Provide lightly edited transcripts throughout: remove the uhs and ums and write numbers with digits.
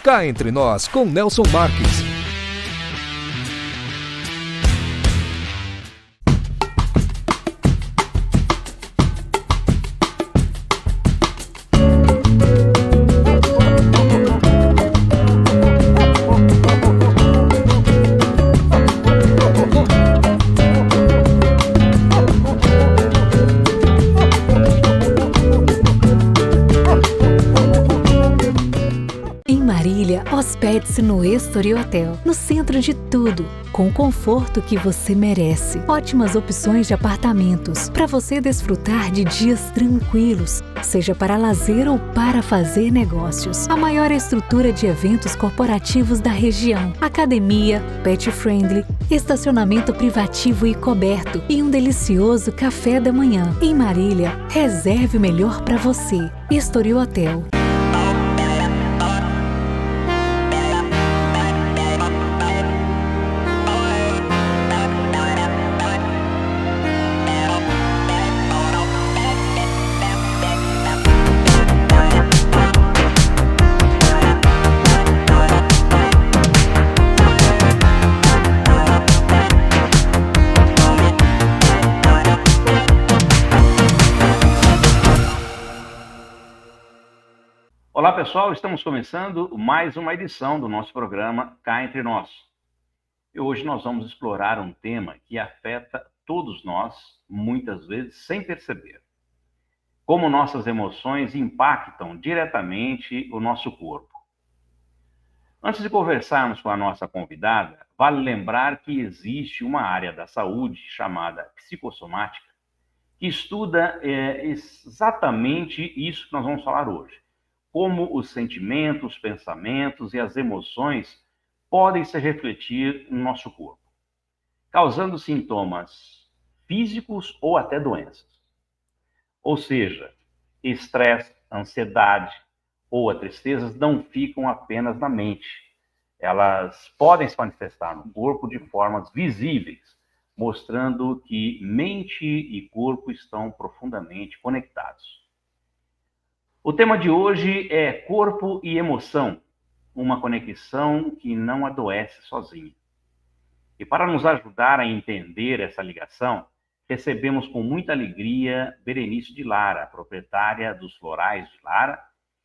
Cá Entre Nós, com Nelson Marques. Hospede-se no Estoril Hotel, no centro de tudo, com o conforto que você merece. Ótimas opções de apartamentos, para você desfrutar de dias tranquilos, seja para lazer ou para fazer negócios. A maior estrutura de eventos corporativos da região, academia, pet friendly, estacionamento privativo e coberto e um delicioso café da manhã. Em Marília, reserve o melhor para você. Estoril Hotel. Olá pessoal, estamos começando mais uma edição do nosso programa Cá Entre Nós. E hoje nós vamos explorar um tema que afeta todos nós, muitas vezes sem perceber. Como nossas emoções impactam diretamente o nosso corpo. Antes de conversarmos com a nossa convidada, vale lembrar que existe uma área da saúde chamada psicossomática que estuda exatamente isso que nós vamos falar hoje. Como os sentimentos, pensamentos e as emoções podem se refletir no nosso corpo, causando sintomas físicos ou até doenças. Ou seja, estresse, ansiedade ou a tristeza não ficam apenas na mente. Elas podem se manifestar no corpo de formas visíveis, mostrando que mente e corpo estão profundamente conectados. O tema de hoje é corpo e emoção, uma conexão que não adoece sozinha. E para nos ajudar a entender essa ligação, recebemos com muita alegria Berenice de Lara, proprietária dos Florais de Lara,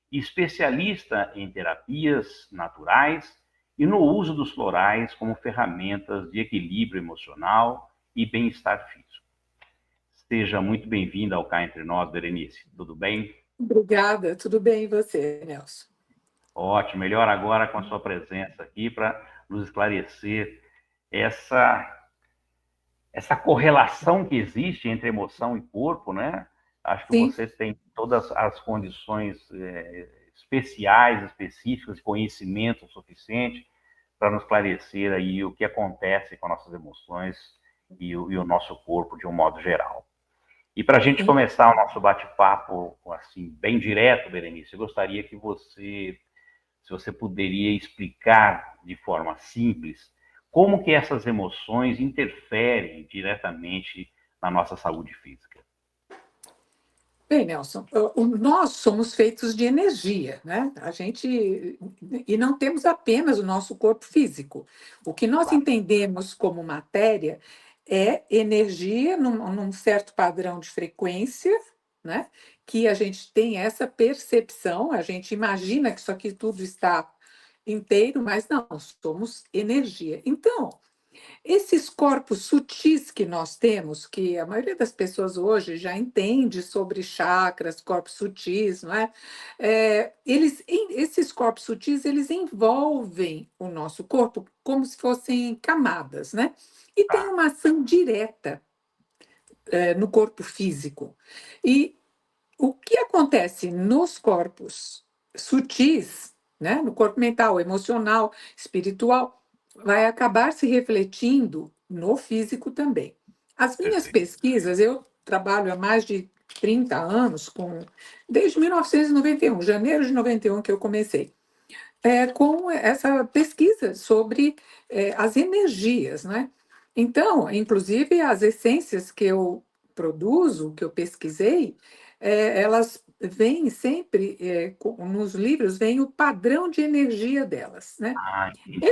especialista em terapias naturais e no uso dos florais como ferramentas de equilíbrio emocional e bem-estar físico. Seja muito bem-vinda ao Cá Entre Nós, Berenice. Tudo bem? Obrigada, tudo bem e você, Nelson? Ótimo, melhor agora com a sua presença aqui para nos esclarecer essa correlação que existe entre emoção e corpo, né? Acho que Sim. você tem todas as condições especiais, específicas, de conhecimento suficiente para nos esclarecer aí o que acontece com nossas emoções e o nosso corpo de um modo geral. E para a gente começar o nosso bate-papo assim, bem direto, Berenice, eu gostaria que se você poderia explicar de forma simples como que essas emoções interferem diretamente na nossa saúde física. Bem, Nelson, nós somos feitos de energia, né? E não temos apenas o nosso corpo físico. O que nós entendemos como matéria é energia num certo padrão de frequência, né? Que a gente tem essa percepção, a gente imagina que isso aqui tudo está inteiro, mas não, somos energia. Então, esses corpos sutis que nós temos, que a maioria das pessoas hoje já entende sobre chakras, corpos sutis, não é? Esses corpos sutis, eles envolvem o nosso corpo como se fossem camadas, né? E tem uma ação direta no corpo físico. E o que acontece nos corpos sutis, né? No corpo mental, emocional, espiritual, vai acabar se refletindo no físico também. As minhas pesquisas, eu trabalho há mais de 30 anos, desde 1991, janeiro de 91 que eu comecei, com essa pesquisa sobre as energias, né? Então, inclusive, as essências que eu produzo, que eu pesquisei, elas vem sempre, nos livros, vem o padrão de energia delas, né? Ah, entendi.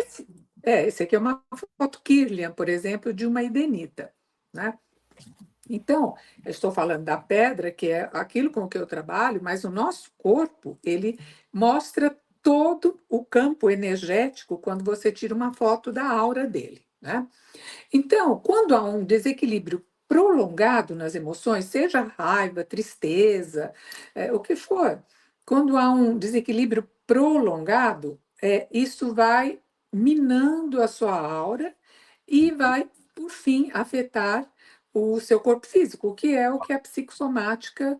Esse aqui é uma foto Kirlian, por exemplo, de uma edenita, né? Então, eu estou falando da pedra, que é aquilo com que eu trabalho, mas o nosso corpo, ele mostra todo o campo energético quando você tira uma foto da aura dele, né? Então, quando há um desequilíbrio prolongado nas emoções, seja raiva, tristeza, o que for, quando há um desequilíbrio prolongado, isso vai minando a sua aura e vai, por fim, afetar o seu corpo físico, o que a psicossomática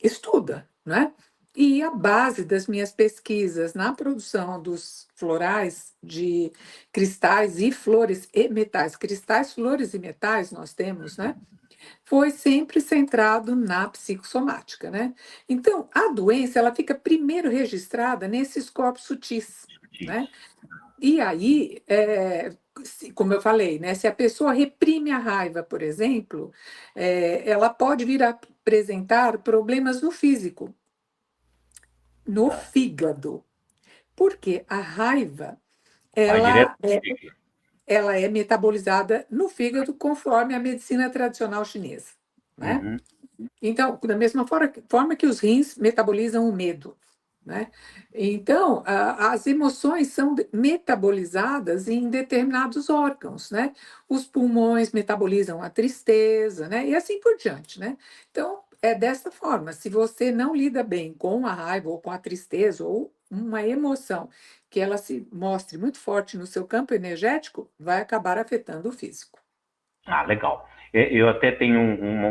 estuda, né? E a base das minhas pesquisas na produção dos florais de cristais e flores e metais, cristais, flores e metais nós temos, né? Foi sempre centrado na psicossomática, né? Então, a doença, ela fica primeiro registrada nesses corpos sutis, né? Isso. E aí, como eu falei, né? Se a pessoa reprime a raiva, por exemplo, ela pode vir a apresentar problemas no físico, no Tá. fígado, porque a raiva, Vai direto ela pro é fígado. ela é metabolizada no fígado conforme a medicina tradicional chinesa, né? Uhum. Então, da mesma forma que os rins metabolizam o medo, né? Então, as emoções são metabolizadas em determinados órgãos, né? Os pulmões metabolizam a tristeza, né? E assim por diante, né? Então, é dessa forma. Se você não lida bem com a raiva ou com a tristeza ou uma emoção que ela se mostre muito forte no seu campo energético, vai acabar afetando o físico. Ah, legal. Eu até tenho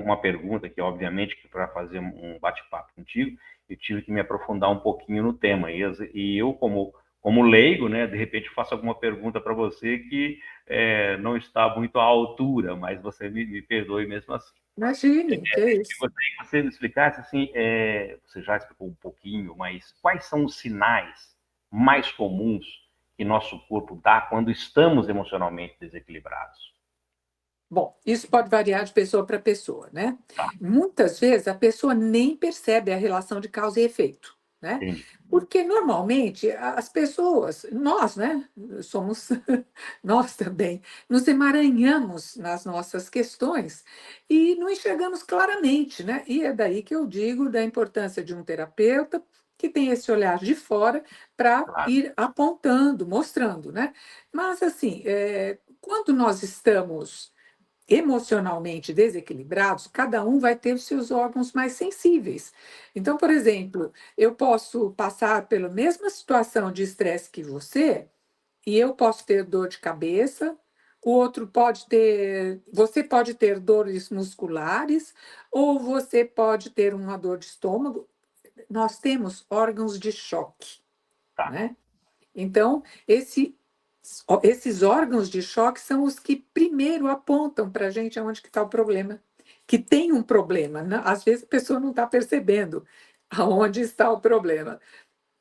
uma pergunta que, obviamente, que para fazer um bate-papo contigo, eu tive que me aprofundar um pouquinho no tema. E eu, como leigo, né, de repente faço alguma pergunta para você que não está muito à altura, mas você me perdoe mesmo assim. Imagine, que é Eu isso. gostaria que você me explicasse, assim, você já explicou um pouquinho, mas quais são os sinais mais comuns que nosso corpo dá quando estamos emocionalmente desequilibrados? Bom, isso pode variar de pessoa para pessoa, né? Muitas vezes a pessoa nem percebe a relação de causa e efeito, né? Entendi. Porque normalmente as pessoas, nós, né, somos nós também, nos emaranhamos nas nossas questões e não enxergamos claramente, né? E é daí que eu digo da importância de um terapeuta que tem esse olhar de fora para Claro. ir apontando, mostrando, né? Mas assim, quando nós estamos emocionalmente desequilibrados, cada um vai ter os seus órgãos mais sensíveis. Então, por exemplo, eu posso passar pela mesma situação de estresse que você, e eu posso ter dor de cabeça, o outro pode ter, você pode ter dores musculares, ou você pode ter uma dor de estômago. Nós temos órgãos de choque, Tá. né? Então, esses órgãos de choque são os que primeiro apontam para a gente aonde que está o problema, que tem um problema, né? Às vezes a pessoa não está percebendo aonde está o problema,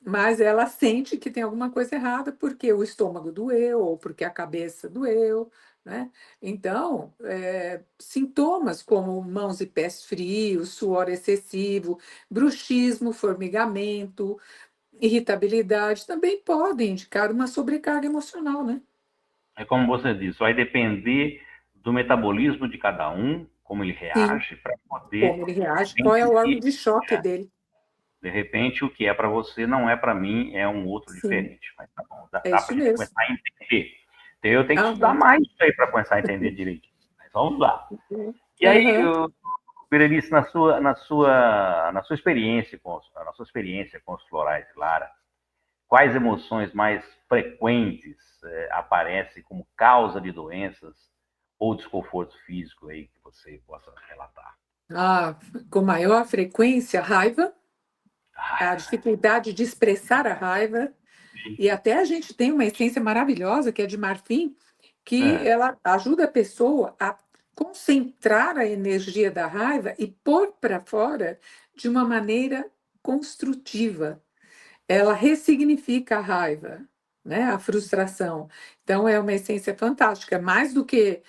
mas ela sente que tem alguma coisa errada porque o estômago doeu ou porque a cabeça doeu, né? Então, sintomas como mãos e pés frios, suor excessivo, bruxismo, formigamento, irritabilidade também podem indicar uma sobrecarga emocional, né? É como você disse, vai depender do metabolismo de cada um, como ele Sim, reage, para como poder ele reage, qual é o órgão identificar. de choque dele. De repente, o que é para você não é para mim, é um outro Sim, diferente. Mas tá bom, dá é para isso a gente mesmo. começar a entender. Então, eu tenho que estudar Aham, mais isso aí para começar a entender direitinho. Mas vamos lá. E aí, aham. Berenice, na sua experiência com os florais de Lara, quais emoções mais frequentes aparecem como causa de doenças ou desconforto físico aí que você possa relatar? Ah, com maior frequência, raiva, a Ah, dificuldade de expressar a raiva, e até a gente tem uma essência maravilhosa, que é de marfim, que é, ela ajuda a pessoa a concentrar a energia da raiva e pôr para fora de uma maneira construtiva. Ela ressignifica a raiva, né? A frustração. Então, é uma essência fantástica, mais do que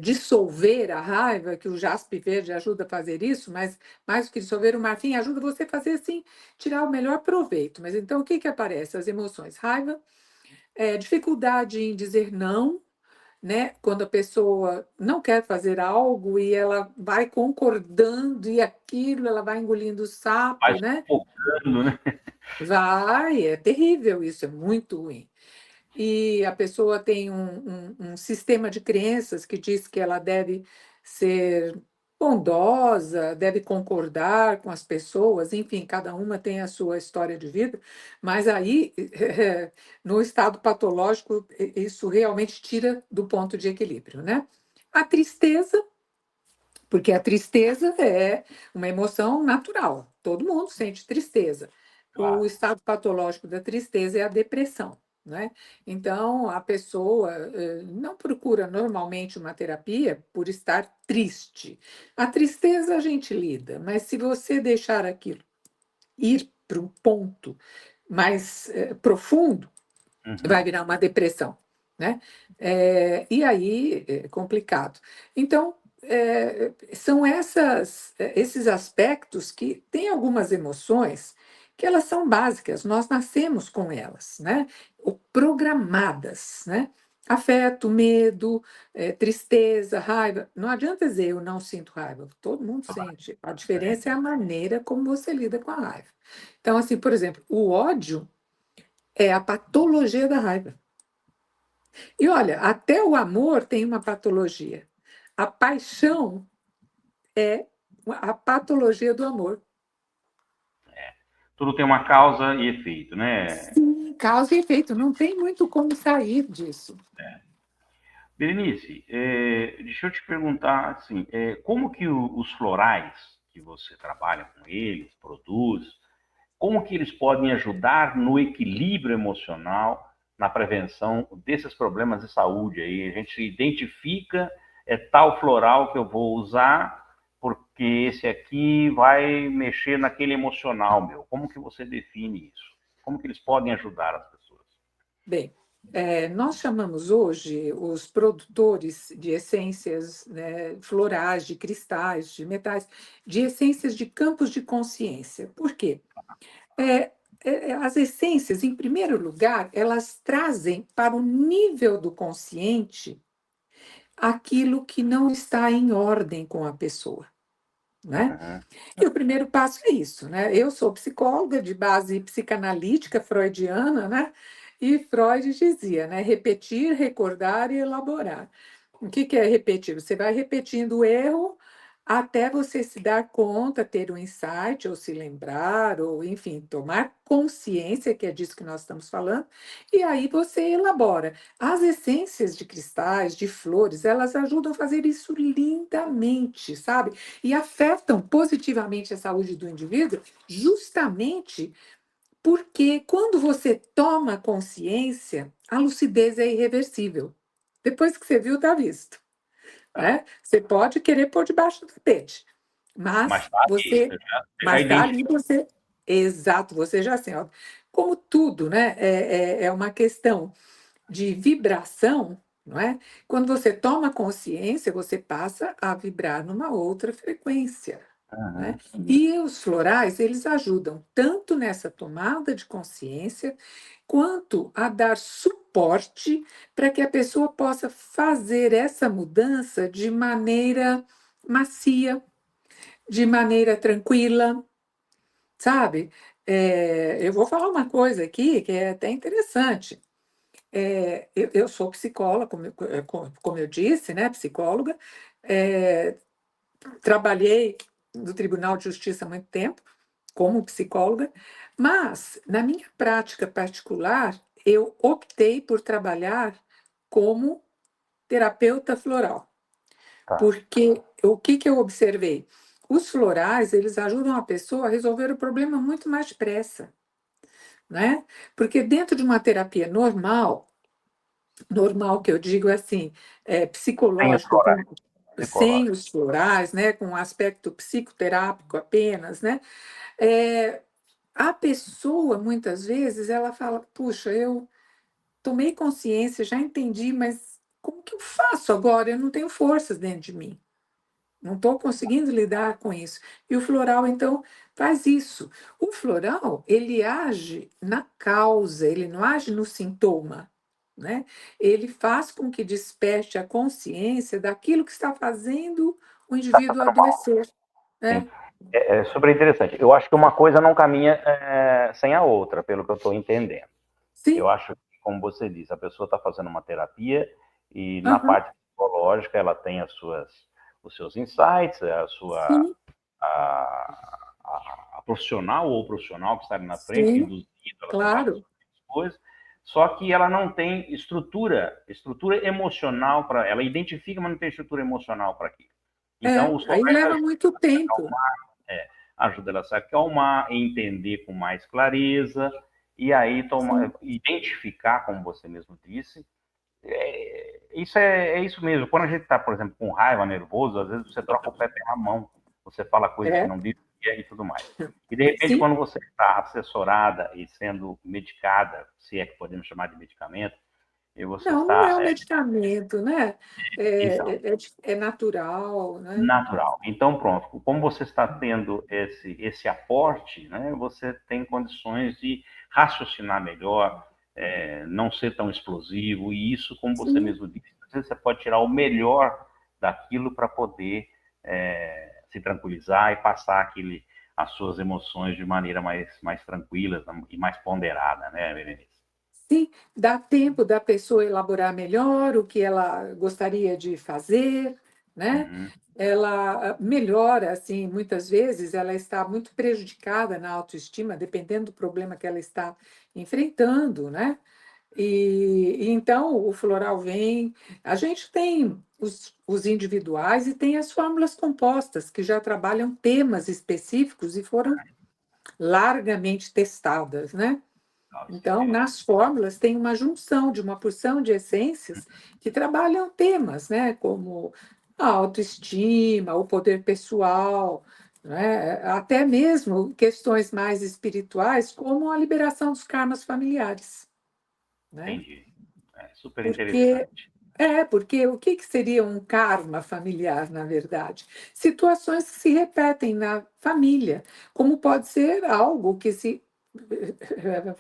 dissolver a raiva, que o jaspe verde ajuda a fazer isso, mas mais do que dissolver, o marfim ajuda você a fazer assim, tirar o melhor proveito. Mas então o que que aparece? As emoções, raiva, dificuldade em dizer não, né? Quando a pessoa não quer fazer algo e ela vai concordando e aquilo, ela vai engolindo o Vai sapo, né? sufocando, né? Vai, é terrível isso, é muito ruim. E a pessoa tem um sistema de crenças que diz que ela deve ser bondosa, deve concordar com as pessoas, enfim, cada uma tem a sua história de vida, mas aí, no estado patológico, isso realmente tira do ponto de equilíbrio, né? A tristeza, porque a tristeza é uma emoção natural, todo mundo sente tristeza. O Claro. estado patológico da tristeza é a depressão, né? Então, a pessoa não procura normalmente uma terapia por estar triste. A tristeza a gente lida, mas se você deixar aquilo ir para um ponto mais profundo, vai Uhum. virar uma depressão, né? E aí é complicado. Então, são esses aspectos que tem algumas emoções que elas são básicas, nós nascemos com elas, né? Ou programadas, né? Afeto, medo, tristeza, raiva. Não adianta dizer eu não sinto raiva, todo mundo sente. A diferença é a maneira como você lida com a raiva. Então, assim, por exemplo, o ódio é a patologia da raiva. E olha, até o amor tem uma patologia. A paixão é a patologia do amor. Tudo tem uma causa e efeito, né? Sim, causa e efeito, não tem muito como sair disso. Berenice, deixa eu te perguntar assim, como que os florais que você trabalha com eles, produz, como que eles podem ajudar no equilíbrio emocional, na prevenção desses problemas de saúde aí? A gente identifica tal floral que eu vou usar porque esse aqui vai mexer naquele emocional meu. Como que você define isso? Como que eles podem ajudar as pessoas? Bem, nós chamamos hoje os produtores de essências, né, florais, de cristais, de metais, de essências de campos de consciência. Por quê? É, as essências, em primeiro lugar, elas trazem para o nível do consciente aquilo que não está em ordem com a pessoa, né? Uhum. E o primeiro passo é isso, né? Eu sou psicóloga de base psicanalítica freudiana, né? E Freud dizia, né? Repetir, recordar e elaborar. O que que é repetir? Você vai repetindo o erro até você se dar conta, ter um insight, ou se lembrar, ou, enfim, tomar consciência, que é disso que nós estamos falando, e aí você elabora. As essências de cristais, de flores, elas ajudam a fazer isso lindamente, sabe? E afetam positivamente a saúde do indivíduo, justamente porque quando você toma consciência, a lucidez é irreversível. Depois que você viu, está visto, Tá. né? Você pode querer pôr debaixo do tapete, Mas mas tá ali, você, você já mas está ali identificou. você, exato, você já assim, ó, como tudo, né? É uma questão de vibração, não é? Quando você toma consciência, você passa a vibrar numa outra frequência, né? Uhum. E os florais, eles ajudam tanto nessa tomada de consciência, quanto a dar suporte para que a pessoa possa fazer essa mudança de maneira macia, de maneira tranquila, sabe? Eu vou falar uma coisa aqui que é até interessante. Eu sou psicóloga, como eu disse, né? Psicóloga. É, trabalhei no Tribunal de Justiça há muito tempo, como psicóloga, mas na minha prática particular, eu optei por trabalhar como terapeuta floral, Tá. porque o que que eu observei? Os florais, eles ajudam a pessoa a resolver o problema muito mais depressa, né? Porque dentro de uma terapia normal, normal que eu digo é assim, Sem os psicológica, florais, sem psicológicos. os florais, né, com um aspecto psicoterápico apenas, né, é, a pessoa, muitas vezes, ela fala, puxa, eu tomei consciência, já entendi, mas como que eu faço agora? Eu não tenho forças dentro de mim. Não estou conseguindo lidar com isso. E o floral, então, faz isso. O floral, ele age na causa, ele não age no sintoma, né? Ele faz com que desperte a consciência daquilo que está fazendo o indivíduo adoecer, Sim. né? É super interessante. Eu acho que uma coisa não caminha sem a outra, pelo que eu estou entendendo. Eu Sim, acho que, como você disse, a pessoa está fazendo uma terapia e na aham, parte psicológica ela tem os seus insights, sim, a profissional ou o profissional que está ali na frente, sim, induzindo ela a tentar claro. resolver as coisas, só que ela não tem estrutura emocional para ela identifica, mas não tem estrutura emocional para aquilo. Então, É, os aí florais leva ajudam muito tempo. ajuda ela a se acalmar, entender com mais clareza, e aí Sim, identificar, como você mesmo disse. É isso mesmo. Quando a gente está, por exemplo, com raiva, nervoso, às vezes você troca o pé pela mão, você fala coisas que é, não devia e tudo mais. E de repente, sim. quando você está assessorada e sendo medicada, se é que podemos chamar de medicamento, e você Não, não é está. um medicamento, né? Então, É natural, né? natural. Então, pronto, como você está tendo esse aporte, né, você tem condições de raciocinar melhor, não ser tão explosivo, e isso, como você Sim, mesmo disse, às vezes você pode tirar o melhor daquilo para poder se tranquilizar e passar as suas emoções de maneira mais tranquila e mais ponderada, né, Berenice? sim, dá tempo da pessoa elaborar melhor o que ela gostaria de fazer, né? Uhum, Ela melhora, assim, muitas vezes ela está muito prejudicada na autoestima, dependendo do problema que ela está enfrentando, né? E então o floral vem. A gente tem os individuais e tem as fórmulas compostas, que já trabalham temas específicos e foram largamente testadas, né? nossa, Então, interessante. nas fórmulas tem uma junção de uma porção de essências que trabalham temas, né? Como a autoestima, o poder pessoal, né? Até mesmo questões mais espirituais, como a liberação dos karmas familiares, né? Entendi. Super Porque interessante. porque o que seria um karma familiar, na verdade? Situações que se repetem na família, como pode ser algo que se.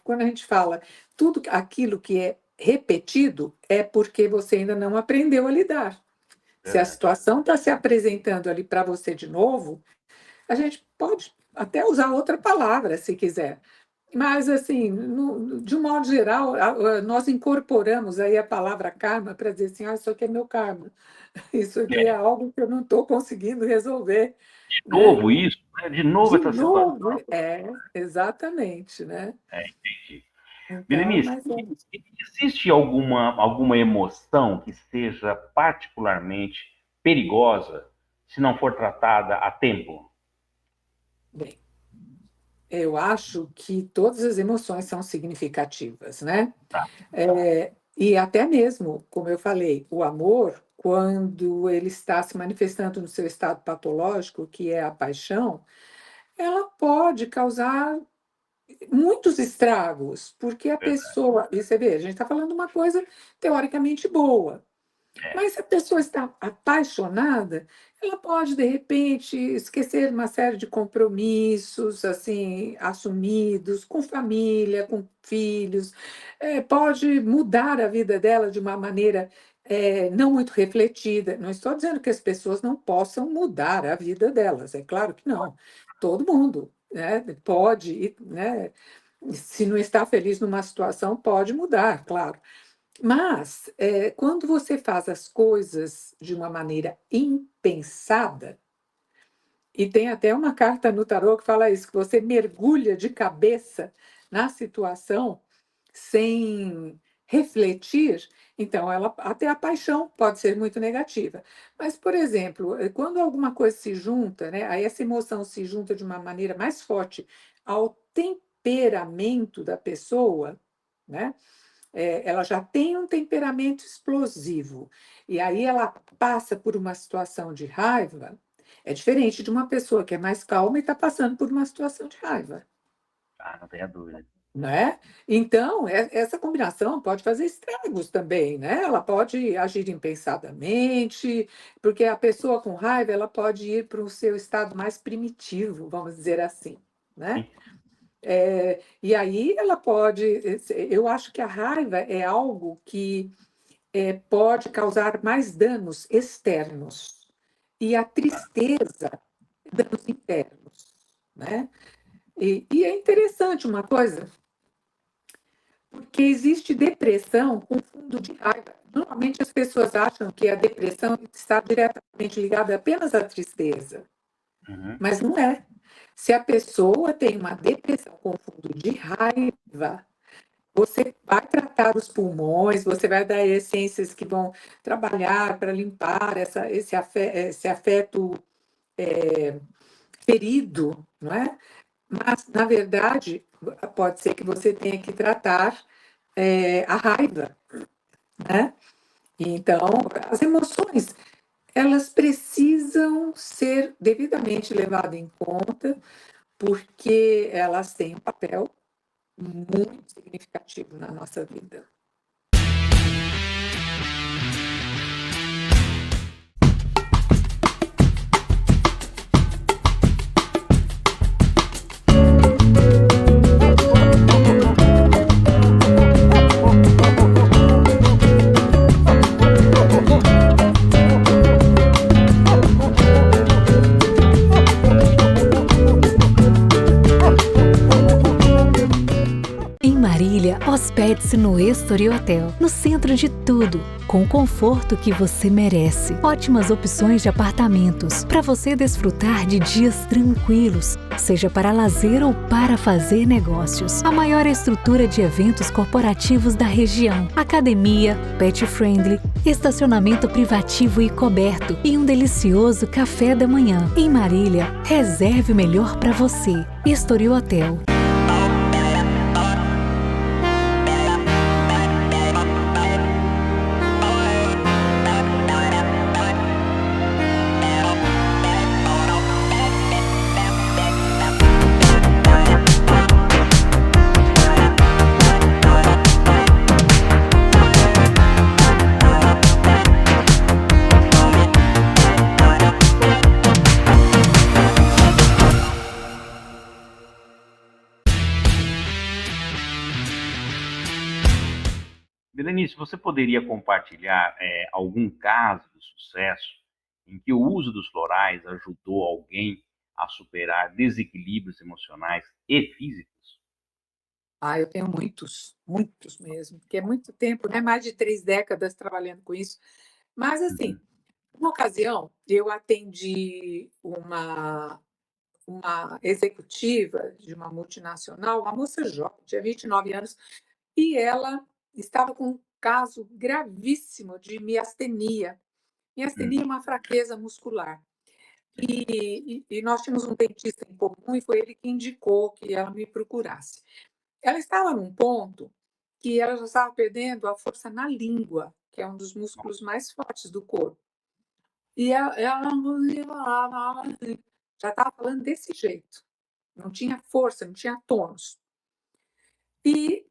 Quando a gente fala tudo aquilo que é repetido, é porque você ainda não aprendeu a lidar. Se a Verdade. situação está se apresentando ali para você de novo, a gente pode até usar outra palavra, se quiser. Mas, assim, de um modo geral, nós incorporamos aí a palavra karma para dizer assim, isso aqui é meu karma, isso aqui é É, algo que eu não estou conseguindo resolver, de né? novo isso, né? De novo De essa situação. novo, exatamente, né? Entendi. Então, Berenice, mas é. existe alguma emoção que seja particularmente perigosa se não for tratada a tempo? Bem, eu acho que todas as emoções são significativas, né? Tá, E até mesmo, como eu falei, o amor, quando ele está se manifestando no seu estado patológico, que é a paixão, ela pode causar muitos estragos, porque a verdade. pessoa, e você vê, a gente está falando uma coisa teoricamente boa, É, mas se a pessoa está apaixonada, ela pode, de repente, esquecer uma série de compromissos, assim, assumidos, com família, com filhos, pode mudar a vida dela de uma maneira, não muito refletida. Não estou dizendo que as pessoas não possam mudar a vida delas, é claro que não. Todo mundo, né, pode, né, se não está feliz numa situação, pode mudar, claro. Mas, quando você faz as coisas de uma maneira impensada, e tem até uma carta no tarô que fala isso, que você mergulha de cabeça na situação sem refletir, então ela até a paixão pode ser muito negativa. Mas, por exemplo, quando alguma coisa se junta, né, aí essa emoção se junta de uma maneira mais forte ao temperamento da pessoa, né? Ela já tem um temperamento explosivo, e aí ela passa por uma situação de raiva, é diferente de uma pessoa que é mais calma e está passando por uma situação de raiva. Ah, não tenha dúvida. né? Então, essa combinação pode fazer estragos também, né? Ela pode agir impensadamente, porque a pessoa com raiva, ela pode ir para o seu estado mais primitivo, vamos dizer assim, né? Sim. E aí ela pode, eu acho que a raiva é algo que pode causar mais danos externos e a tristeza, danos internos, né? E é interessante uma coisa, porque existe depressão com fundo de raiva. Normalmente as pessoas acham que a depressão está diretamente ligada apenas à tristeza, Uhum. mas não é. Se a pessoa tem uma depressão com fundo de raiva, você vai tratar os pulmões, você vai dar essências que vão trabalhar para limpar esse afeto ferido, não é? Mas, na verdade, pode ser que você tenha que tratar a raiva, né? Então, as emoções, elas precisam ser devidamente levadas em conta, porque elas têm um papel muito significativo na nossa vida. Em Marília, hospede-se no Estori Hotel, no centro de tudo, com o conforto que você merece. Ótimas opções de apartamentos para você desfrutar de dias tranquilos, seja para lazer ou para fazer negócios. A maior estrutura de eventos corporativos da região, academia, pet friendly, estacionamento privativo e coberto e um delicioso café da manhã. Em Marília, reserve o melhor para você. Estori Hotel. Berenice, você poderia compartilhar algum caso de sucesso em que o uso dos florais ajudou alguém a superar desequilíbrios emocionais e físicos? Eu tenho muitos, muitos mesmo, porque é muito tempo, né? Mais de 3 décadas trabalhando com isso. Mas, assim, Uhum. uma ocasião, eu atendi uma executiva de uma multinacional, uma moça jovem, tinha 29 anos, e ela estava com um caso gravíssimo de miastenia. Uhum. Miastenia é uma fraqueza muscular. E nós tínhamos um dentista em comum e foi ele que indicou que ela me procurasse. Ela estava num ponto que ela já estava perdendo a força na língua, que é um dos músculos mais fortes do corpo. E ela já estava falando desse jeito. Não tinha força, não tinha tônus. E,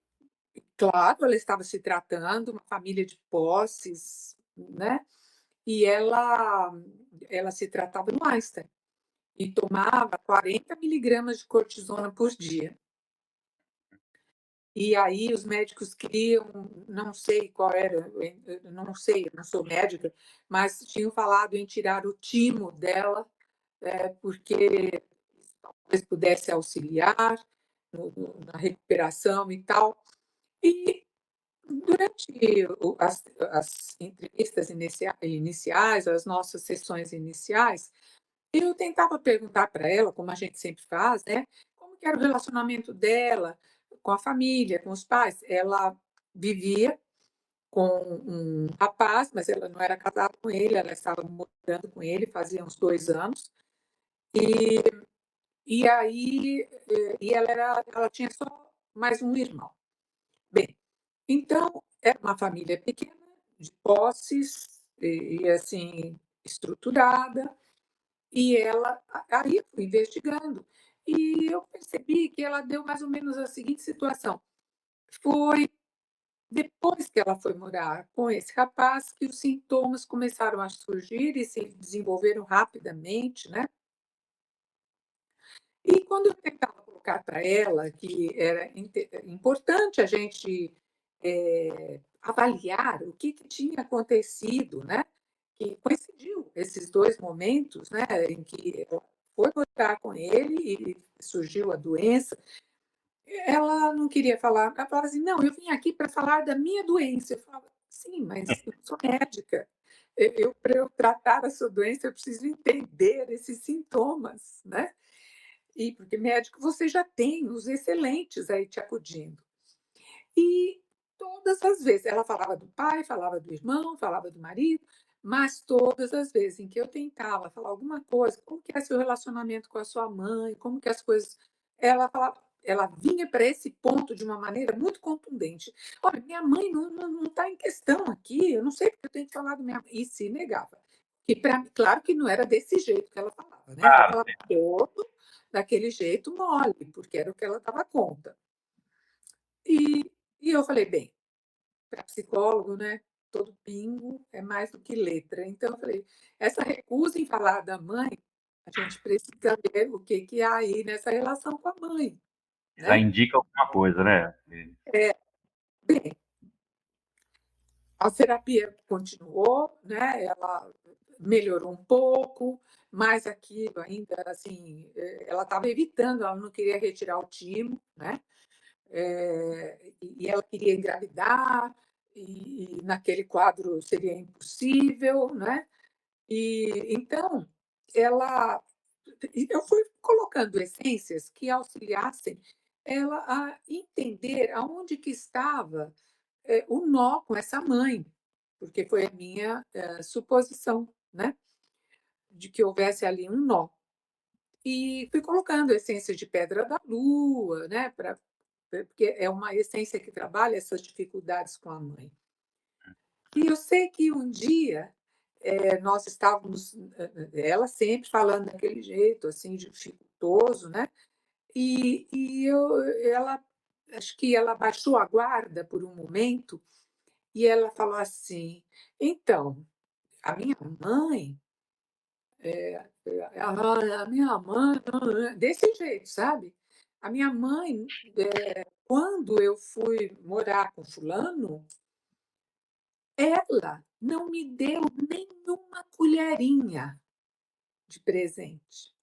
claro, ela estava se tratando, uma família de posses, né? E ela se tratava no Einstein e tomava 40 miligramas de cortisona por dia. E aí os médicos queriam, não sei qual era, eu não sei, eu não sou médica, mas tinham falado em tirar o timo dela, porque talvez pudesse auxiliar na recuperação e tal. E durante as entrevistas iniciais, as nossas sessões iniciais, eu tentava perguntar para ela, como a gente sempre faz, né, como que era o relacionamento dela com a família, com os pais. Ela vivia com um rapaz, mas ela não era casada com ele, ela estava morando com ele fazia uns 2 anos. E aí, ela tinha só mais um irmão. Bem, então era uma família pequena, de posses assim, estruturada, e ela aí eu fui investigando. E eu percebi que ela deu mais ou menos a seguinte situação: foi depois que ela foi morar com esse rapaz que os sintomas começaram a surgir e se desenvolveram rapidamente, né. E quando eu tentava colocar para ela que era importante a gente, avaliar o que tinha acontecido, né, que coincidiu esses 2 momentos, né, em que ela foi morar com ele e surgiu a doença. Ela não queria falar, ela falava assim: "Não, eu vim aqui para falar da minha doença". Eu falava: "Sim, mas eu sou médica. Para eu tratar a sua doença, eu preciso entender esses sintomas, né". E porque médico você já tem os excelentes aí te acudindo. E todas as vezes ela falava do pai, falava do irmão, falava do marido, mas todas as vezes em que eu tentava falar alguma coisa, como que é seu relacionamento com a sua mãe, como que as coisas, ela vinha para esse ponto de uma maneira muito contundente. Olha, minha mãe não está em questão aqui, eu não sei porque eu tenho que falar da minha mãe. E se negava. E para claro que não era desse jeito que ela falava, né? Ela Claro, falava todo daquele jeito mole, porque era o que ela dava conta. E, e eu falei, bem, para psicólogo, né, todo pingo é mais do que letra. Então eu falei, essa recusa em falar da mãe, a gente precisa ver o que que há aí nessa relação com a mãe, já né. indica alguma coisa, né? Bem, a terapia continuou, né, ela melhorou um pouco, mas aquilo ainda, assim, ela estava evitando, ela não queria retirar o timo, né. E ela queria engravidar, e naquele quadro seria impossível, né. E então ela eu fui colocando essências que auxiliassem ela a entender aonde que estava, o nó com essa mãe, porque foi a minha, suposição, né, de que houvesse ali um nó. E fui colocando essência de pedra da lua, né, porque é uma essência que trabalha essas dificuldades com a mãe. E eu sei que um dia, nós estávamos, ela sempre falando daquele jeito, assim, dificultoso, né, ela acho que ela baixou a guarda por um momento, e ela falou assim: "Então, a minha mãe, a minha mãe", desse jeito, sabe. "A minha mãe, quando eu fui morar com fulano, ela não me deu nenhuma colherinha de presente".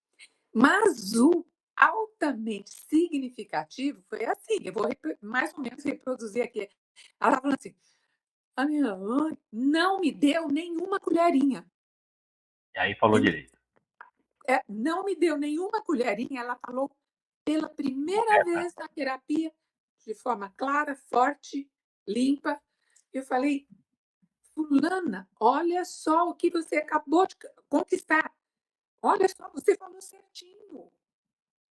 Mas o altamente significativo foi assim, eu vou mais ou menos reproduzir aqui. Ela falou assim: "A minha mãe não me deu nenhuma colherinha". E aí falou E direito. não me deu nenhuma colherinha, ela falou pela primeira vez na terapia, de forma clara, forte, limpa. Eu falei: "Fulana, olha só o que você acabou de conquistar. Olha só, você falou certinho,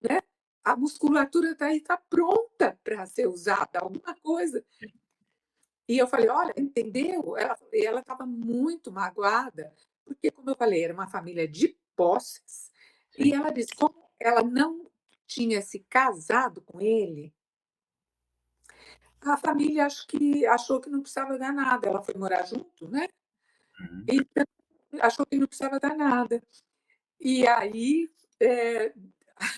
né. A musculatura está aí, está pronta para ser usada, alguma coisa". E eu falei: "Olha, entendeu?". Ela estava muito magoada, porque, como eu falei, era uma família de posses, e Sim. ela disse como ela não tinha se casado com ele, a família acho que achou que não precisava dar nada, ela foi morar junto, né, Uhum. então achou que não precisava dar nada. E aí, eh,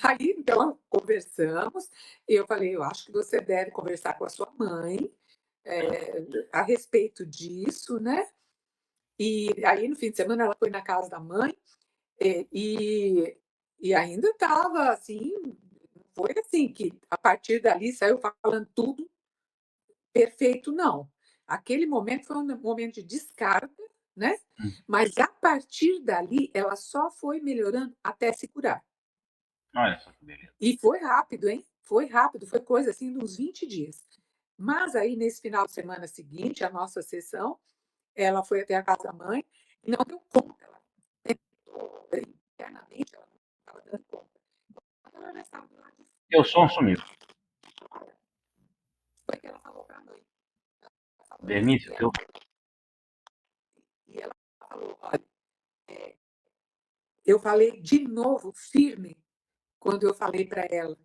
aí então conversamos, e eu falei: "Eu acho que você deve conversar com a sua mãe, a respeito disso, né". E aí no fim de semana ela foi na casa da mãe, eh, e e ainda estava assim, foi assim que a partir dali saiu falando tudo perfeito, não. Aquele momento foi um momento de descarga, né, Hum. mas a partir dali ela só foi melhorando até se curar. Olha só que beleza. E foi rápido, hein, foi rápido, foi coisa assim de uns 20 dias. Mas aí nesse final de semana seguinte, a nossa sessão, ela foi até a casa da mãe e não deu conta, ela tentou internamente, ela não estava dando conta. Quando ela já estava do lado de Teu som fora, sumiu. foi que ela falou para a mãe, ela falou assim, Bernice, teu e ela falou: "Olha, eu falei de novo firme, quando eu falei para ela.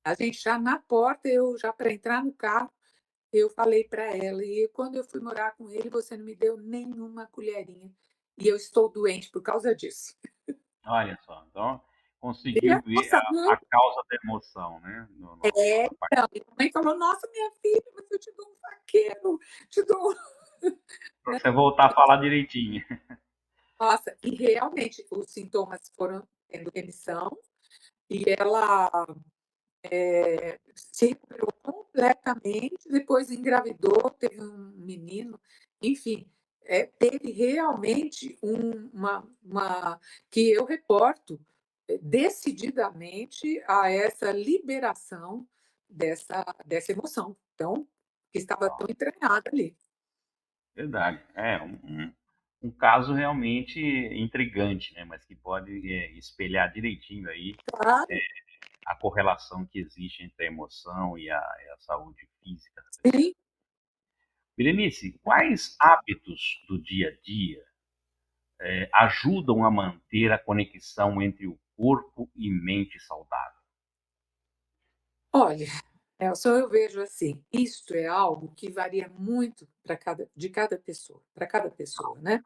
A gente já na porta, eu já para entrar no carro, eu falei para ela: "E quando eu fui morar com ele, você não me deu nenhuma colherinha, e eu estou doente por causa disso". Olha só, então E conseguiu a ver moça a causa da emoção, né, no rapaz. então, e a mãe falou: "Nossa, minha filha, mas eu te dou um faqueiro, te dou" Pra você voltar a falar direitinho. Nossa, e realmente os sintomas foram tendo remissão, e ela, se recuperou completamente, depois engravidou, teve um menino, enfim, teve realmente uma que eu reporto, decididamente a essa liberação dessa emoção, então, que estava tão entranhada ali. Verdade. É um caso realmente intrigante, né, mas que pode, espelhar direitinho aí Claro, a correlação que existe entre a emoção e a saúde física da pessoa. sim. Berenice, quais hábitos do dia a dia, ajudam a manter a conexão entre o corpo e mente saudável? Olha, Nelson, eu vejo assim, isto é algo que varia muito de cada pessoa, né?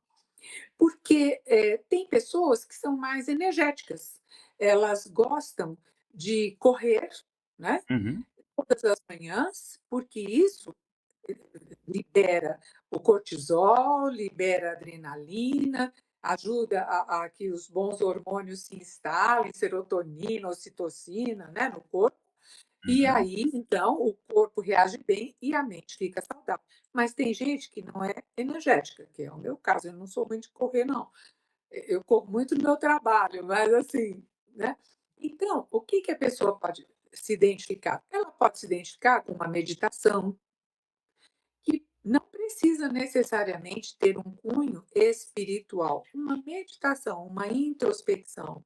Porque tem pessoas que são mais energéticas, elas gostam de correr, né? Uhum, Todas as manhãs, porque isso libera o cortisol, libera a adrenalina, ajuda a que os bons hormônios se instalem, serotonina, ocitocina, né, no corpo. E uhum. aí, então, o corpo reage bem e a mente fica saudável. Mas tem gente que não é energética, que é o meu caso, eu não sou muito de correr, não. Eu corro muito no meu trabalho, mas assim, né? Então, o que que a pessoa pode se identificar? Ela pode se identificar com uma meditação, que não precisa necessariamente ter um cunho espiritual, uma meditação, uma introspecção.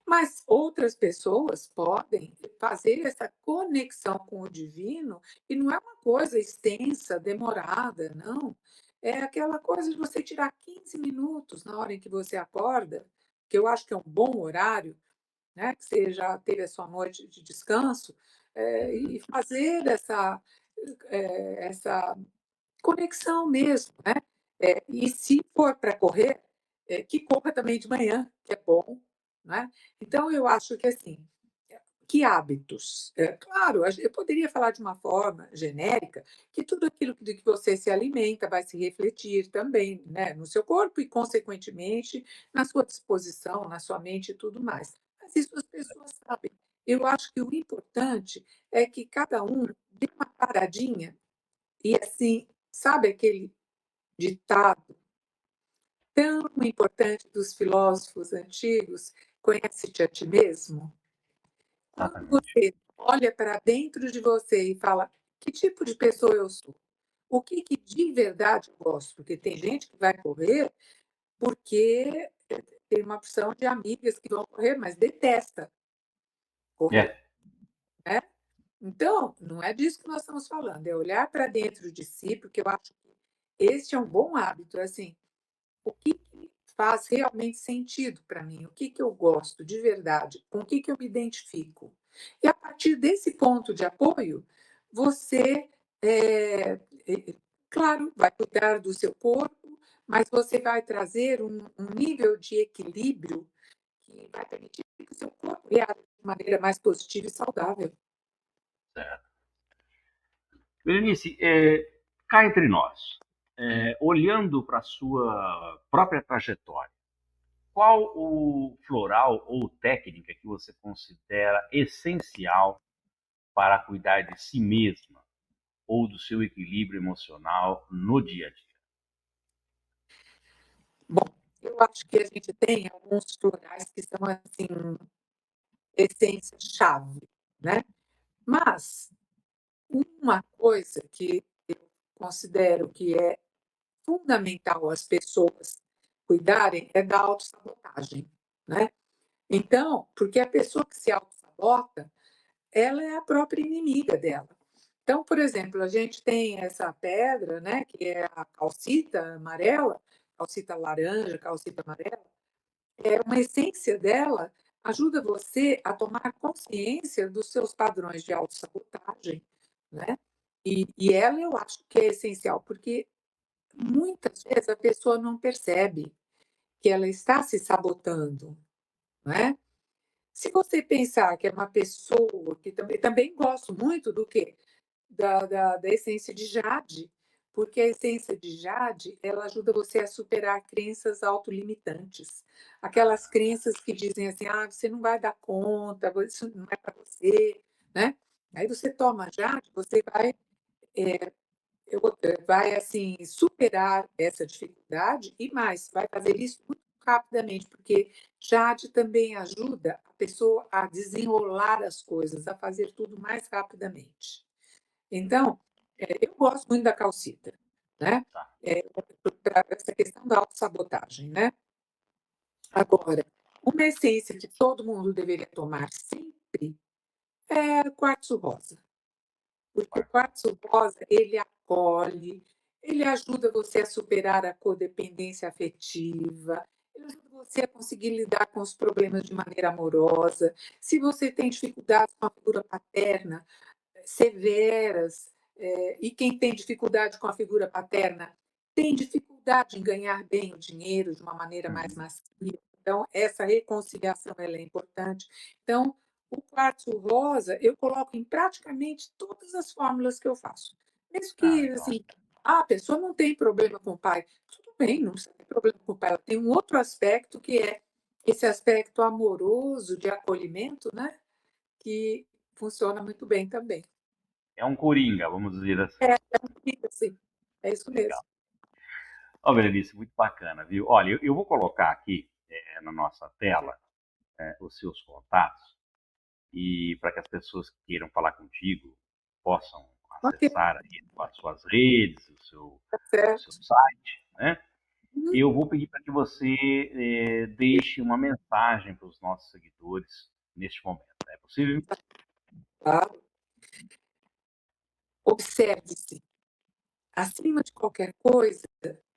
Mas outras pessoas podem fazer essa conexão com o divino e não é uma coisa extensa, demorada, não. É aquela coisa de você tirar 15 minutos na hora em que você acorda, que eu acho que é um bom horário, né, que você já teve a sua noite de descanso, e fazer essa conexão mesmo, né. E se for para correr, que corra também de manhã, que é bom, né. Então eu acho que, assim, que hábitos? Claro, eu poderia falar de uma forma genérica, que tudo aquilo de que você se alimenta vai se refletir também, né, no seu corpo e, consequentemente, na sua disposição, na sua mente e tudo mais. Mas isso as pessoas sabem. Eu acho que o importante é que cada um dê uma paradinha e, assim, sabe aquele ditado tão importante dos filósofos antigos: "Conhece-te a ti mesmo"? Quando Exatamente. você olha para dentro de você e fala: "Que tipo de pessoa eu sou? O que que de verdade eu gosto?", porque tem gente que vai correr porque tem uma opção de amigas que vão correr, mas detesta correr, É, né. Então, não é disso que nós estamos falando, é olhar para dentro de si, porque eu acho que este é um bom hábito, assim, o que que faz realmente sentido para mim? O que que eu gosto de verdade? Com o que que eu me identifico? E a partir desse ponto de apoio, você, claro, vai cuidar do seu corpo, mas você vai trazer um nível de equilíbrio que vai permitir que o seu corpo reaja de maneira mais positiva e saudável. certo. Berenice, cá entre nós, olhando para a sua própria trajetória, qual o floral ou técnica que você considera essencial para cuidar de si mesma ou do seu equilíbrio emocional no dia a dia? Bom, eu acho que a gente tem alguns florais que são, assim, essência-chave, né. Mas uma coisa que eu considero que é fundamental as pessoas cuidarem é da autossabotagem, né. Então, porque a pessoa que se autossabota, ela é a própria inimiga dela. Então, por exemplo, a gente tem essa pedra, né, que é a calcita amarela, calcita laranja, calcita amarela, uma essência dela ajuda você a tomar consciência dos seus padrões de autossabotagem, né? E ela eu acho que é essencial, porque muitas vezes a pessoa não percebe que ela está se sabotando, não é? Se você pensar que é uma pessoa que também gosto muito do quê? Da essência de Jade, porque a essência de Jade, ela ajuda você a superar crenças autolimitantes. Aquelas crenças que dizem assim, ah, você não vai dar conta, isso não é para você, né? Aí você toma Jade, você vai assim superar essa dificuldade e mais, vai fazer isso muito rapidamente, porque Jade também ajuda a pessoa a desenrolar as coisas, a fazer tudo mais rapidamente. Então, eu gosto muito da calcita, né? Tá. Para essa questão da autossabotagem, né? Agora, uma essência que todo mundo deveria tomar sempre é o quartzo rosa. Porque o quartzo rosa, ele acolhe, ele ajuda você a superar a codependência afetiva, ele ajuda você a conseguir lidar com os problemas de maneira amorosa. Se você tem dificuldades com a figura paterna, severas, e quem tem dificuldade com a figura paterna tem dificuldade em ganhar bem o dinheiro de uma maneira mais Uhum. macia. Então, essa reconciliação ela é importante. Então, o quartzo rosa eu coloco em praticamente todas as fórmulas que eu faço. Mesmo que, Que assim, ótimo. a pessoa não tem problema com o pai, tudo bem, não tem problema com o pai. Ela tem um outro aspecto que é esse aspecto amoroso de acolhimento, né? Que funciona muito bem também. É um coringa, vamos dizer assim. Fica assim. É isso Legal. mesmo. Ó, Berenice, muito bacana, viu? Olha, eu vou colocar aqui na nossa tela os seus contatos e para que as pessoas que queiram falar contigo possam Ok, acessar aí as suas redes, tá o seu certo. site, né? Uhum. Eu vou pedir para que você deixe uma mensagem para os nossos seguidores neste momento. É possível? Claro. Observe-se. Acima de qualquer coisa,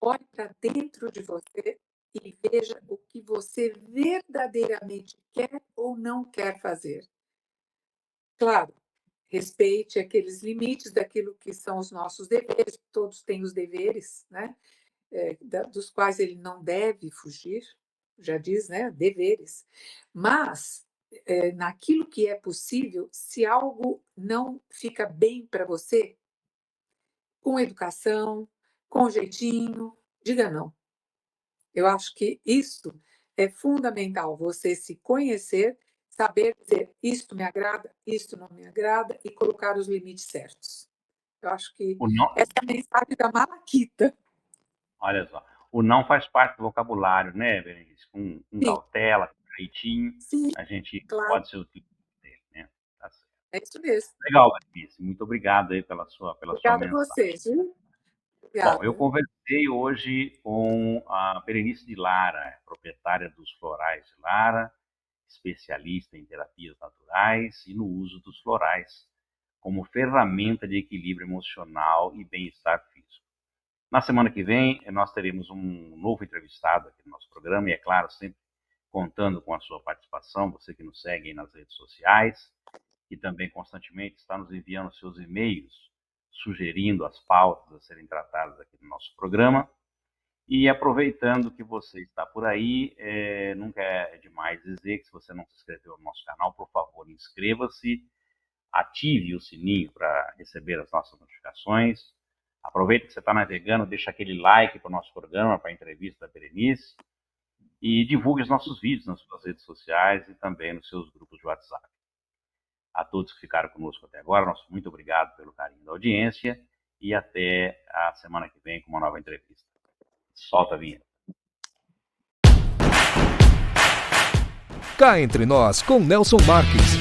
olhe para dentro de você e veja o que você verdadeiramente quer ou não quer fazer. Claro, respeite aqueles limites daquilo que são os nossos deveres, todos têm os deveres, né? Dos quais ele não deve fugir, já diz, né? Deveres. Mas, naquilo que é possível, se algo não fica bem para você, com educação, com jeitinho, diga não. Eu acho que isso é fundamental, você se conhecer, saber dizer isto me agrada, isto não me agrada e colocar os limites certos. Eu acho que O não, essa é a mensagem da Malaquita. olha só, o não faz parte do vocabulário, né, Berenice? Com Sim, cautela, com jeitinho, sim, a gente claro, pode ser útil dele, né? Tá certo. é isso mesmo. Legal, Berenice. Muito obrigado aí pela sua Obrigada a mensagem. vocês, viu? Bom, eu Obrigada. conversei hoje com a Berenice de Lara, proprietária dos Florais de Lara, especialista em terapias naturais e no uso dos florais como ferramenta de equilíbrio emocional e bem-estar físico. Na semana que vem, nós teremos um novo entrevistado aqui no nosso programa e, é claro, sempre contando com a sua participação, você que nos segue aí nas redes sociais e também constantemente está nos enviando seus e-mails, sugerindo as pautas a serem tratadas aqui no nosso programa. E aproveitando que você está por aí, nunca é demais dizer que se você não se inscreveu no nosso canal, por favor, inscreva-se, ative o sininho para receber as nossas notificações. Aproveita que você está navegando, deixa aquele like para o nosso programa, para a entrevista da Berenice, e divulgue os nossos vídeos nas suas redes sociais e também nos seus grupos de WhatsApp. A todos que ficaram conosco até agora, nosso muito obrigado pelo carinho da audiência e até a semana que vem com uma nova entrevista. Solta a vinheta. Cá entre nós com Nelson Marques.